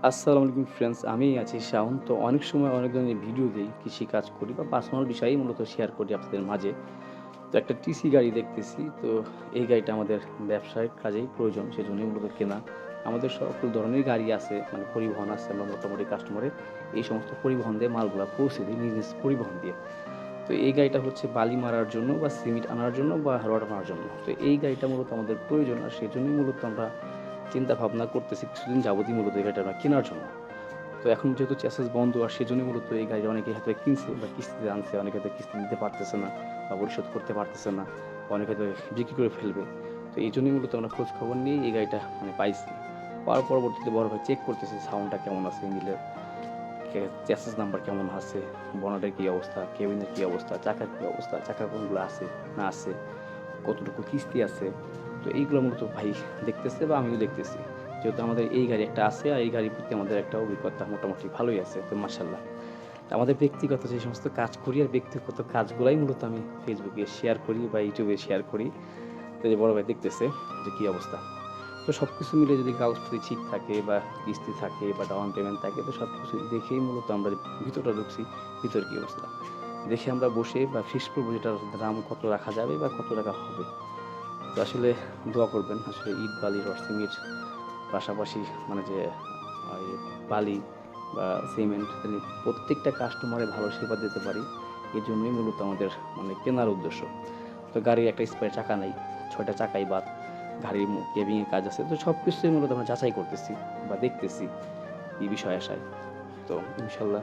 আসসালামু আলাইকুম ফ্রেন্ডস। আমি আছি শাওন। তো অনেক সময় অনেক ধরনের ভিডিও দেই, কৃষিকাজ করি বা পার্সোনাল বিষয়ই মূলত শেয়ার করি আপনাদের মাঝে। তো একটা টিসি গাড়ি দেখতেছি। তো এই গাড়িটা আমাদের ব্যবসায়িক কাজেই প্রয়োজন, সেজন্যই মূলত কেনা। আমাদের সকল ধরনের গাড়ি আছে, মানে পরিবহন আছে। আমরা মোটামুটি কাস্টমারের এই সমস্ত পরিবহন দিয়ে মালগুলা পৌঁছে দিই, নিজ, নিজ পরিবহন দিয়ে। তো এই গাড়িটা হচ্ছে বালি মারার জন্য বা সিমেন্ট আনার জন্য বা রড আনার জন্য। তো এই গাড়িটা মূলত আমাদের প্রয়োজন, আর সেজন্যই মূলত আমরা চিন্তা ভাবনা করতেছি কিছুদিন যাবতই মূলত এই গাড়িটা আমরা কেনার জন্য। তো এখন যেহেতু চেসিস বন্ধ, আর সেজন্যই মূলত এই গাড়ি অনেকে হয়তো কিনছে বা কিস্তিতে আনছে, অনেকে হয়তো কিস্তি দিতে পারতেছে না বা পরিশোধ করতে পারতেছে না, বা অনেকে হয়তো বিক্রি করে ফেলবে। তো এইজন্যই মূলত আমরা খোঁজ খবর নিয়ে এই গাড়িটা মানে পাইছি। পাওয়ার পরবর্তীতে বড় ভাই চেক করতেছি সাউন্ডটা কেমন আছে, ইঞ্জিনের চেসিস নাম্বার কেমন আছে, বনেটের কী অবস্থা, কেবিনের কী অবস্থা, চাকার কী অবস্থা, চাকা কোনগুলো আছে না আছে, কতটুকু কিস্তি আছে। তো এইগুলো মূলত ভাই দেখতেছে বা আমিও দেখতেছি। যেহেতু আমাদের এই গাড়ি একটা আছে, আর এই গাড়ির প্রতি আমাদের একটা অভিজ্ঞতা মোটামুটি ভালোই আছে। তো মাশাআল্লাহ। তো আমাদের ব্যক্তিগত যে সমস্ত কাজ করি, আর ব্যক্তিগত কাজগুলাই মূলত আমি ফেসবুকে শেয়ার করি বা ইউটিউবে শেয়ার করি। তো এই যে বড় ভাই দেখতেছে যে কী অবস্থা। তো সবকিছু মিলে যদি কাগজপত্র ঠিক থাকে বা কিস্তি থাকে বা ডাউন পেমেন্ট থাকে, তো সবকিছু দেখেই মূলত আমরা ভিতরটা ঢুকছি, ভিতরে কী অবস্থা। দেখে আমরা বসে বা ফিক্স করবো যে এটার দাম কত রাখা যাবে বা কত টাকা হবে। তো আসলে দোয়া করবেন। আসলে ইট, বালি, রড, সিমেন্ট পাশাপাশি মানে যে এই বালি বা সিমেন্ট জানি প্রত্যেকটা কাস্টমারে ভালো সেবা দিতে পারি। এজন্যই মূলত আমাদের মানে কেনার উদ্দেশ্য। তো গাড়ির একটা স্পেয়ার চাকা নাই। ৬ টা চাকাই বাদ। গাড়ির কেবিংয়ের কাজ আছে। তো সবকিছুই মূলত আমরা যাচাই করতেছি বা দেখতেছি এই বিষয় আশায়। তো ইনশাআল্লাহ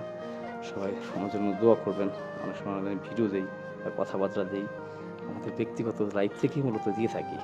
সবাই আমার জন্য দোয়া করবেন। অনেক সময় আমি ভিডিও দেই বা কথাবার্তা দেই। আমাদের ব্যক্তিগত লাইফ থেকেই মূলত দিয়ে থাকি।